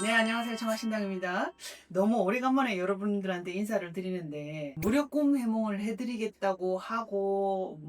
네, 안녕하세요. 청아신당입니다. 너무 오래간만에 여러분들한테 인사를 드리는데, 무료 꿈 해몽을 해드리겠다고 하고,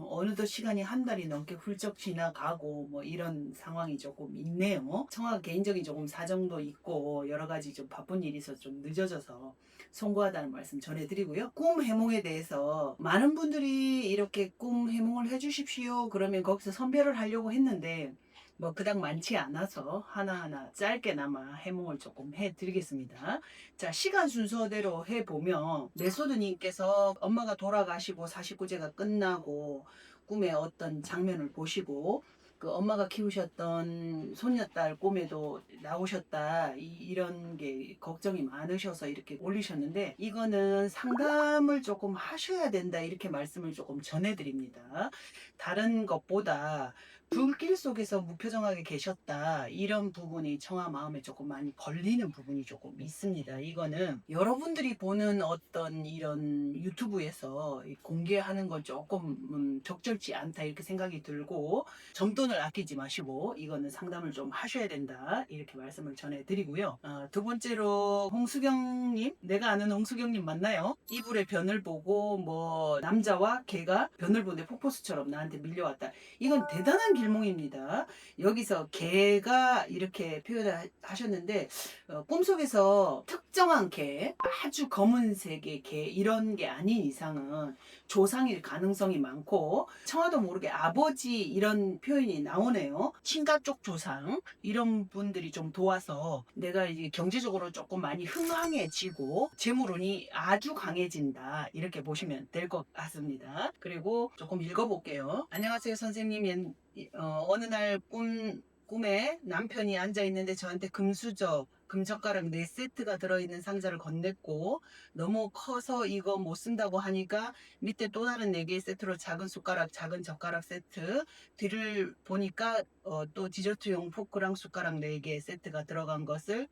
어느덧 시간이 한 달이 넘게 훌쩍 지나가고, 뭐 이런 상황이 조금 있네요. 청아 개인적인 조금 사정도 있고, 여러 가지 좀 바쁜 일이 있어서 좀 늦어져서 송구하다는 말씀 전해드리고요. 꿈 해몽에 대해서 많은 분들이 이렇게 꿈 해몽을 해주십시오. 그러면 거기서 선별을 하려고 했는데, 뭐 그닥 많지 않아서 하나하나 짧게나마 해몽을 조금 해드리겠습니다. 자, 시간 순서대로 해보면 메소드님께서 엄마가 돌아가시고 49제가 끝나고 꿈에 어떤 장면을 보시고 그 엄마가 키우셨던 손녀딸 꿈에도 나오셨다 이런 게 걱정이 많으셔서 이렇게 올리셨는데, 이거는 상담을 조금 하셔야 된다 이렇게 말씀을 조금 전해드립니다. 다른 것보다 불길 속에서 무표정하게 계셨다 이런 부분이 청아 마음에 조금 많이 걸리는 부분이 조금 있습니다. 이거는 여러분들이 보는 어떤 이런 유튜브에서 공개하는 건 조금 적절치 않다 이렇게 생각이 들고, 정돈을 아끼지 마시고 이거는 상담을 좀 하셔야 된다 이렇게 말씀을 전해드리고요. 두 번째로 홍수경님, 내가 아는 홍수경님 맞나요? 이불의 변을 보고 뭐 남자와 개가 변을 보는데 폭포수처럼 나한테 밀려왔다. 이건 대단한 길몽입니다. 여기서 개가 이렇게 표현하셨는데, 꿈속에서 특정한 개, 아주 검은색의 개 이런 게 아닌 이상은 조상일 가능성이 많고, 청아도 모르게 아버지 이런 표현이 나오네요. 친가 쪽 조상 이런 분들이 좀 도와서 내가 이제 경제적으로 조금 많이 흥황해지고 재물운이 아주 강해진다 이렇게 보시면 될 것 같습니다. 그리고 조금 읽어볼게요. 안녕하세요 선생님. 어느 날 꿈에 남편이 앉아 있는데 저한테 금젓가락 4세트가 들어있는 상자를 건넸고, 너무 커서 이거 못 쓴다고 하니까 밑에 또 다른 4개의 세트로 작은 숟가락, 작은 젓가락 세트, 뒤를 보니까 또 디저트용 포크랑 숟가락 4개 세트가 들어간 것을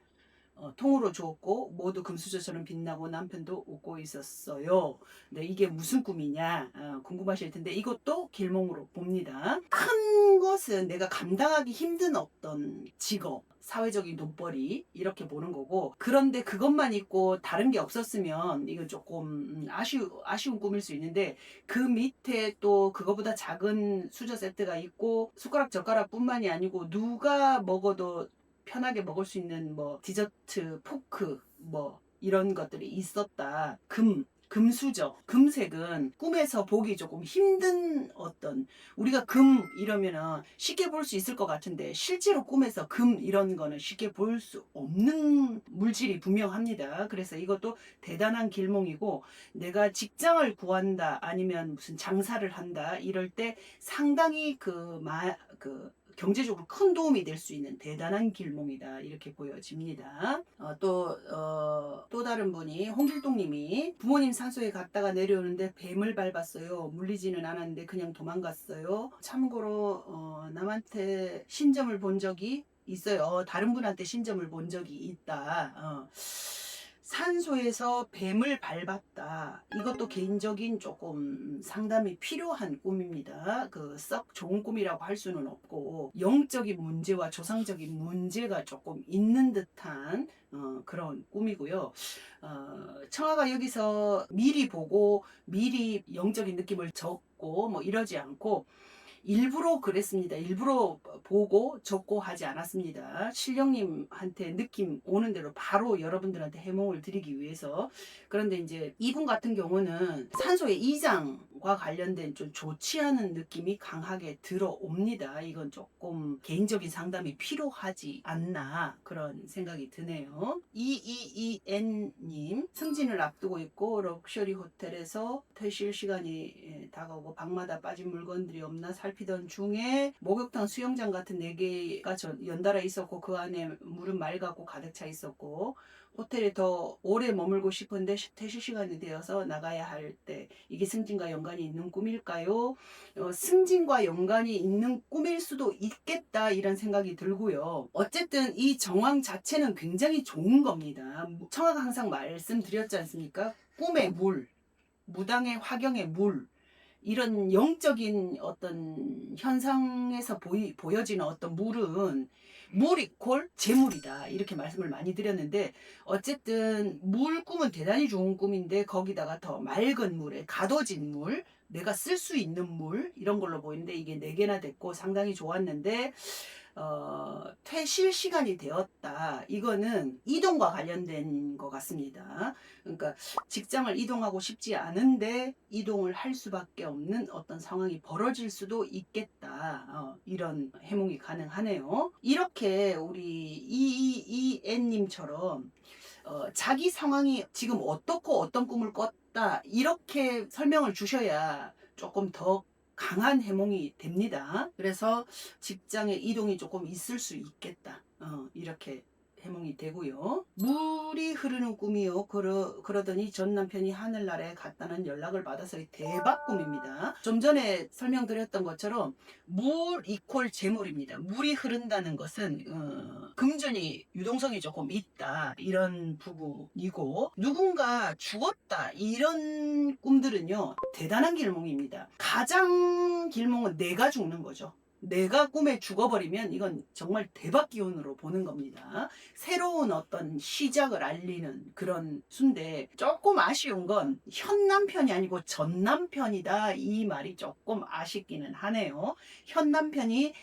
통으로 주었고 모두 금수저처럼 빛나고 남편도 웃고 있었어요. 네, 이게 무슨 꿈이냐 궁금하실 텐데, 이것도 길몽으로 봅니다. 큰 것은 내가 감당하기 힘든 어떤 직업, 사회적인 돈벌이 이렇게 보는 거고, 그런데 그것만 있고 다른 게 없었으면 이건 조금 아쉬운 꿈일 수 있는데, 그 밑에 또 그거보다 작은 수저 세트가 있고 숟가락 젓가락뿐만이 아니고 누가 먹어도 편하게 먹을 수 있는 뭐 디저트, 포크 뭐 이런 것들이 있었다. 금수저, 금색은 꿈에서 보기 조금 힘든 어떤, 우리가 금 이러면은 쉽게 볼 수 있을 것 같은데 실제로 꿈에서 금 이런 거는 쉽게 볼 수 없는 물질이 분명합니다. 그래서 이것도 대단한 길몽이고, 내가 직장을 구한다 아니면 무슨 장사를 한다 이럴 때 상당히 경제적으로 큰 도움이 될 수 있는 대단한 길몽이다 이렇게 보여집니다. 또 다른 분이 홍길동님이 부모님 산소에 갔다가 내려오는데 뱀을 밟았어요. 물리지는 않았는데 그냥 도망갔어요. 참고로 남한테 신점을 본 적이 있어요. 다른 분한테 신점을 본 적이 있다. 산소에서 뱀을 밟았다. 이것도 개인적인 조금 상담이 필요한 꿈입니다. 그 썩 좋은 꿈이라고 할 수는 없고, 영적인 문제와 조상적인 문제가 조금 있는 듯한 그런 꿈이고요. 청아가 여기서 미리 보고 미리 영적인 느낌을 적고 뭐 이러지 않고 일부러 그랬습니다. 일부러 보고 적고 하지 않았습니다. 신령님한테 느낌 오는 대로 바로 여러분들한테 해몽을 드리기 위해서. 그런데 이제 이분 같은 경우는 산소의 이장과 관련된 좀 좋지 않은 느낌이 강하게 들어옵니다. 이건 조금 개인적인 상담이 필요하지 않나 그런 생각이 드네요. 222N님, 승진을 앞두고 있고 럭셔리 호텔에서 퇴실 시간이 다가오고 방마다 빠진 물건들이 없나 살피던 중에 목욕탕 수영장 같은 4개가 연달아 있었고 그 안에 물은 맑았고 가득 차 있었고, 호텔에 더 오래 머물고 싶은데 퇴실 시간이 되어서 나가야 할 때, 이게 승진과 연관이 있는 꿈일까요? 승진과 연관이 있는 꿈일 수도 있겠다 이런 생각이 들고요. 어쨌든 이 정황 자체는 굉장히 좋은 겁니다. 청아가 항상 말씀드렸지 않습니까? 꿈의 물, 무당의 화경의 물, 이런 영적인 어떤 현상에서 보여지는 어떤 물은 물 이퀄 재물이다 이렇게 말씀을 많이 드렸는데, 어쨌든 물 꿈은 대단히 좋은 꿈인데 거기다가 더 맑은 물에 가둬진 물, 내가 쓸 수 있는 물 이런 걸로 보이는데 이게 4개나 됐고 상당히 좋았는데, 퇴실 시간이 되었다. 이거는 이동과 관련된 것 같습니다. 그러니까 직장을 이동하고 싶지 않은데 이동을 할 수밖에 없는 어떤 상황이 벌어질 수도 있겠다. 이런 해몽이 가능하네요. 이렇게 우리 이이이엔님처럼 자기 상황이 지금 어떻고 어떤 꿈을 꿨다 이렇게 설명을 주셔야 조금 더 강한 해몽이 됩니다. 그래서 직장에 이동이 조금 있을 수 있겠다. 이렇게 해몽이 되고요. 물이 흐르는 꿈이요. 그러더니 전 남편이 하늘나라에 갔다는 연락을 받아서의 대박 꿈입니다. 좀 전에 설명드렸던 것처럼 물 이퀄 재물입니다. 물이 흐른다는 것은 금전이 유동성이 조금 있다 이런 부분이고, 누군가 죽었다 이런 꿈들은요 대단한 길몽입니다. 가장 길몽은 내가 죽는 거죠. 내가 꿈에 죽어버리면 이건 정말 대박 기운으로 보는 겁니다. 새로운 어떤 시작을 알리는 그런 순데, 조금 아쉬운 건 현 남편이 아니고 전 남편이다 이 말이 조금 아쉽기는 하네요. 현 남편이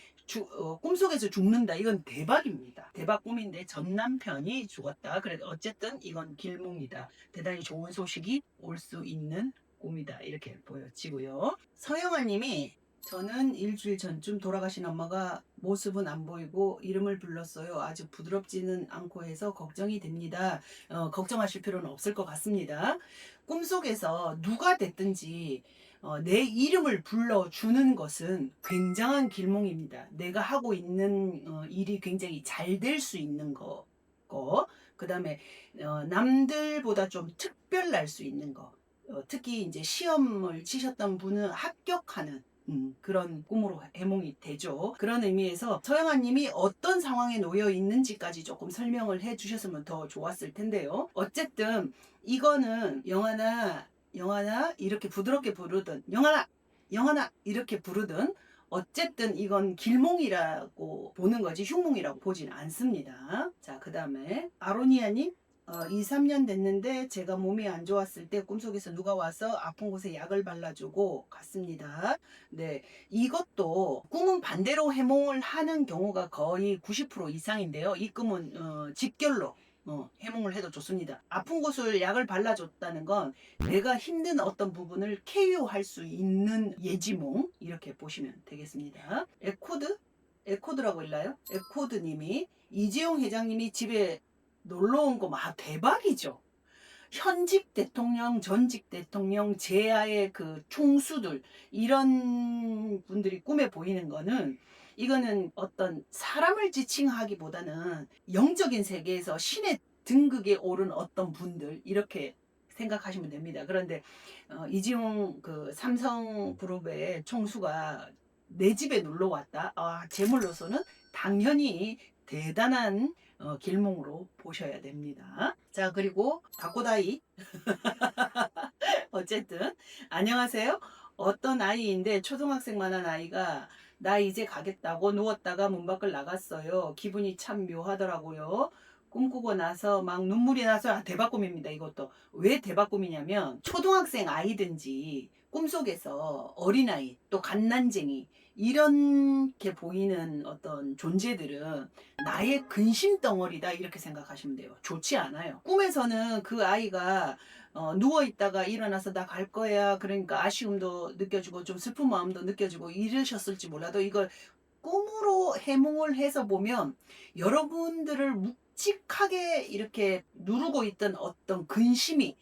꿈속에서 죽는다 이건 대박입니다. 대박 꿈인데 전 남편이 죽었다. 그래도 어쨌든 이건 길몽이다. 대단히 좋은 소식이 올 수 있는 꿈이다 이렇게 보여지고요. 서영아 님이 저는 일주일 전쯤 돌아가신 엄마가 모습은 안 보이고 이름을 불렀어요. 아주 부드럽지는 않고 해서 걱정이 됩니다. 걱정하실 필요는 없을 것 같습니다. 꿈속에서 누가 됐든지 내 이름을 불러주는 것은 굉장한 길몽입니다. 내가 하고 있는 일이 굉장히 잘 될 수 있는 그 다음에 남들보다 좀 특별날 수 있는 거. 특히 이제 시험을 치셨던 분은 합격하는 그런 꿈으로 해몽이 되죠. 그런 의미에서 서영아 님이 어떤 상황에 놓여 있는지까지 조금 설명을 해 주셨으면 더 좋았을 텐데요. 어쨌든 이거는 영화나 이렇게 부드럽게 부르든 영화나 이렇게 부르든 어쨌든 이건 길몽이라고 보는 거지 흉몽이라고 보진 않습니다. 자, 그 다음에 아로니아님 2, 3년 됐는데 제가 몸이 안 좋았을 때 꿈속에서 누가 와서 아픈 곳에 약을 발라주고 갔습니다. 네, 이것도 꿈은 반대로 해몽을 하는 경우가 거의 90% 이상인데요. 이 꿈은 직결로 해몽을 해도 좋습니다. 아픈 곳을 약을 발라줬다는 건 내가 힘든 어떤 부분을 KO할 수 있는 예지몽 이렇게 보시면 되겠습니다. 에코드라고 읽나요? 에코드님이 이재용 회장님이 집에 놀러 온 거 대박이죠. 현직 대통령, 전직 대통령, 제야의 그 총수들 이런 분들이 꿈에 보이는 거는, 이거는 어떤 사람을 지칭하기보다는 영적인 세계에서 신의 등극에 오른 어떤 분들 이렇게 생각하시면 됩니다. 그런데 이지용 그 삼성그룹의 총수가 내 집에 놀러 왔다. 제물로서는 당연히 대단한 길몽으로 보셔야 됩니다. 자, 그리고 가꼬다이 어쨌든 안녕하세요. 어떤 아이인데 초등학생만한 아이가 나 이제 가겠다고 누웠다가 문 밖을 나갔어요. 기분이 참 묘하더라고요. 꿈꾸고 나서 막 눈물이 나서 대박꿈입니다. 이것도 왜 대박꿈이냐면, 초등학생 아이든지 꿈속에서 어린아이 또 갓난쟁이 이렇게 보이는 어떤 존재들은 나의 근심 덩어리다 이렇게 생각하시면 돼요. 좋지 않아요. 꿈에서는 그 아이가 누워있다가 일어나서 나 갈 거야 그러니까 아쉬움도 느껴지고 좀 슬픈 마음도 느껴지고 이러셨을지 몰라도, 이걸 꿈으로 해몽을 해서 보면 여러분들을 묵직하게 이렇게 누르고 있던 어떤 근심이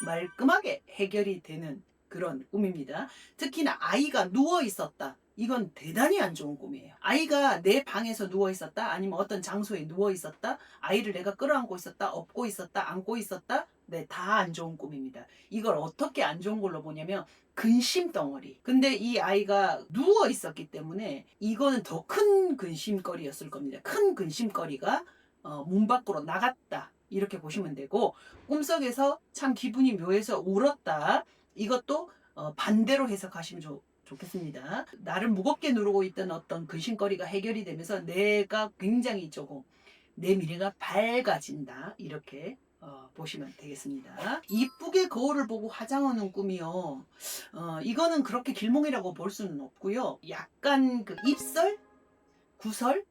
말끔하게 해결이 되는 그런 꿈입니다. 특히나 아이가 누워 있었다. 이건 대단히 안 좋은 꿈이에요. 아이가 내 방에서 누워 있었다, 아니면 어떤 장소에 누워 있었다, 아이를 내가 끌어안고 있었다, 업고 있었다, 안고 있었다, 네, 다 안 좋은 꿈입니다. 이걸 어떻게 안 좋은 걸로 보냐면 근심 덩어리. 근데 이 아이가 누워 있었기 때문에 이거는 더 큰 근심거리였을 겁니다. 큰 근심거리가 문 밖으로 나갔다 이렇게 보시면 되고, 꿈속에서 참 기분이 묘해서 울었다, 이것도 반대로 해석하시면 좋겠습니다. 나를 무겁게 누르고 있던 어떤 근심거리가 해결이 되면서 내가 굉장히 조금 내 미래가 밝아진다. 이렇게 보시면 되겠습니다. 이쁘게 거울을 보고 화장하는 꿈이요. 이거는 그렇게 길몽이라고 볼 수는 없고요. 약간 그 입설? 구설?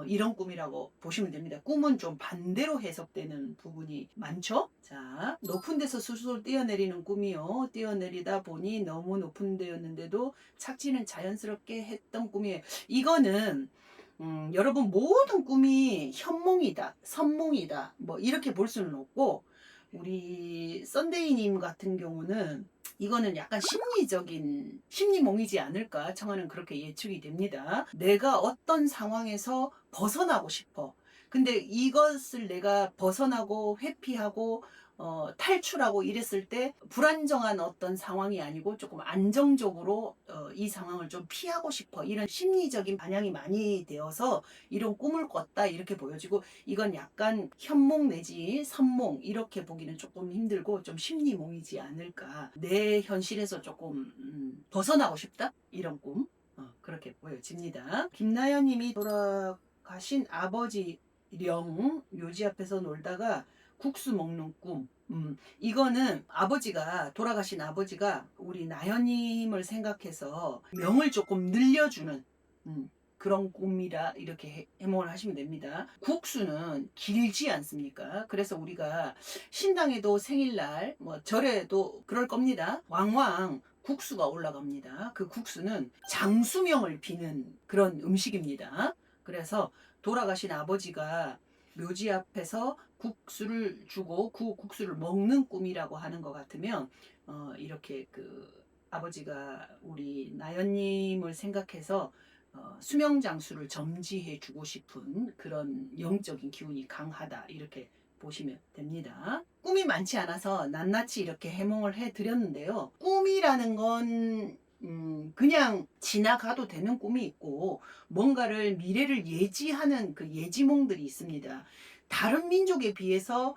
이런 꿈이라고 보시면 됩니다. 꿈은 좀 반대로 해석되는 부분이 많죠. 자, 높은 데서 술술 뛰어내리는 꿈이요. 뛰어내리다 보니 너무 높은 데였는데도 착지는 자연스럽게 했던 꿈이에요. 이거는 여러분 모든 꿈이 현몽이다, 선몽이다, 뭐 이렇게 볼 수는 없고, 우리 썬데이님 같은 경우는 이거는 약간 심리적인 심리몽이지 않을까 청하는 그렇게 예측이 됩니다. 내가 어떤 상황에서 벗어나고 싶어. 근데 이것을 내가 벗어나고 회피하고 탈출하고 이랬을 때 불안정한 어떤 상황이 아니고 조금 안정적으로 이 상황을 좀 피하고 싶어. 이런 심리적인 반영이 많이 되어서 이런 꿈을 꿨다 이렇게 보여지고, 이건 약간 현몽 내지 선몽 이렇게 보기는 조금 힘들고 좀 심리몽이지 않을까. 내 현실에서 조금 벗어나고 싶다 이런 꿈 그렇게 보여집니다. 김나연 님이 돌아가신 아버지령 묘지 앞에서 놀다가 국수 먹는 꿈. 이거는 아버지가, 돌아가신 아버지가 우리 나연님을 생각해서 명을 조금 늘려주는 그런 꿈이라 이렇게 해몽을 하시면 됩니다. 국수는 길지 않습니까? 그래서 우리가 신당에도 생일날, 뭐 절에도 그럴 겁니다. 왕왕 국수가 올라갑니다. 그 국수는 장수명을 비는 그런 음식입니다. 그래서 돌아가신 아버지가 묘지 앞에서 국수를 주고 그 국수를 먹는 꿈이라고 하는 것 같으면 이렇게 그 아버지가 우리 나연님을 생각해서 수명장수를 점지해 주고 싶은 그런 영적인 기운이 강하다 이렇게 보시면 됩니다. 꿈이 많지 않아서 낱낱이 이렇게 해몽을 해 드렸는데요. 꿈이라는 건 그냥 지나가도 되는 꿈이 있고 뭔가를 미래를 예지하는 그 예지몽들이 있습니다. 다른 민족에 비해서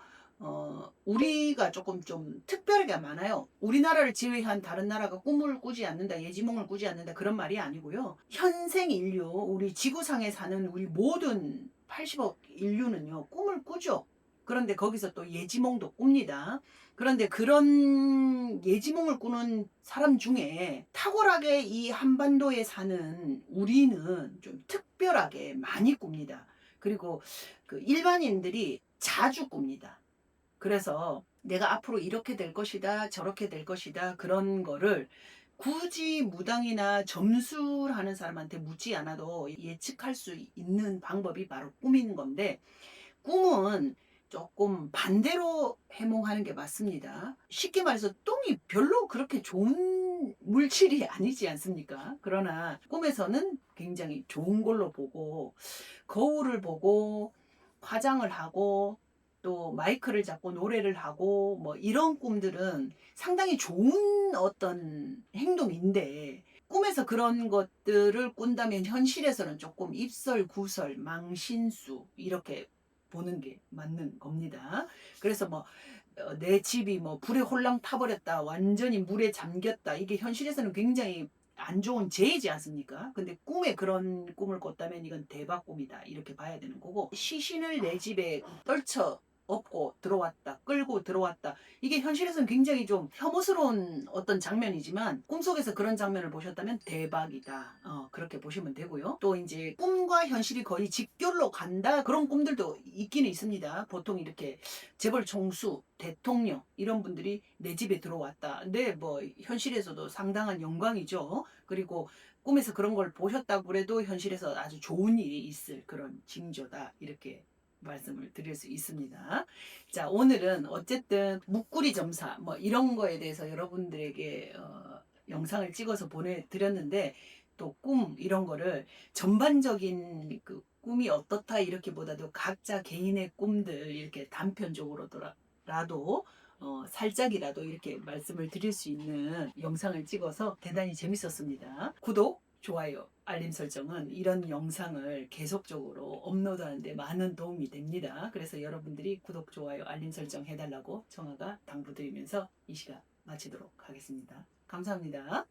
우리가 조금 좀 특별하게 많아요. 우리나라를 제외한 다른 나라가 꿈을 꾸지 않는다, 예지몽을 꾸지 않는다 그런 말이 아니고요. 현생 인류, 우리 지구상에 사는 우리 모든 80억 인류는요 꿈을 꾸죠. 그런데 거기서 또 예지몽도 꿉니다. 그런데 그런 예지몽을 꾸는 사람 중에 탁월하게 이 한반도에 사는 우리는 좀 특별하게 많이 꿉니다. 그리고 그 일반인들이 자주 꿉니다. 그래서 내가 앞으로 이렇게 될 것이다, 저렇게 될 것이다, 그런 거를 굳이 무당이나 점술하는 사람한테 묻지 않아도 예측할 수 있는 방법이 바로 꿈인 건데, 꿈은 조금 반대로 해몽하는 게 맞습니다. 쉽게 말해서 똥이 별로 그렇게 좋은 물질이 아니지 않습니까? 그러나 꿈에서는 굉장히 좋은 걸로 보고, 거울을 보고 화장을 하고 또 마이크를 잡고 노래를 하고 뭐 이런 꿈들은 상당히 좋은 어떤 행동인데, 꿈에서 그런 것들을 꾼다면 현실에서는 조금 입설, 구설, 망신수 이렇게 보는 게 맞는 겁니다. 그래서 뭐 내 집이 뭐 불에 홀랑 타버렸다, 완전히 물에 잠겼다, 이게 현실에서는 굉장히 안 좋은 재해지 않습니까? 근데 꿈에 그런 꿈을 꿨다면 이건 대박 꿈이다 이렇게 봐야 되는 거고, 시신을 내 집에 떨쳐 업고 들어왔다, 끌고 들어왔다, 이게 현실에서는 굉장히 좀 혐오스러운 어떤 장면이지만 꿈속에서 그런 장면을 보셨다면 대박이다 그렇게 보시면 되고요. 또 이제 꿈과 현실이 거의 직결로 간다 그런 꿈들도 있기는 있습니다. 보통 이렇게 재벌 총수, 대통령 이런 분들이 내 집에 들어왔다. 근데 뭐 현실에서도 상당한 영광이죠. 그리고 꿈에서 그런 걸 보셨다고 그래도 현실에서 아주 좋은 일이 있을 그런 징조다 이렇게 말씀을 드릴 수 있습니다. 자, 오늘은 어쨌든 묵구리 점사 뭐 이런 거에 대해서 여러분들에게 영상을 찍어서 보내드렸는데, 또 꿈 이런 거를 전반적인 그 꿈이 어떻다 이렇게 보다도 각자 개인의 꿈들 이렇게 단편적으로라도 살짝이라도 이렇게 말씀을 드릴 수 있는 영상을 찍어서 대단히 재밌었습니다. 구독, 좋아요, 알림 설정은 이런 영상을 계속적으로 업로드하는 데 많은 도움이 됩니다. 그래서 여러분들이 구독, 좋아요, 알림 설정 해달라고 청아가 당부드리면서 이 시간 마치도록 하겠습니다. 감사합니다.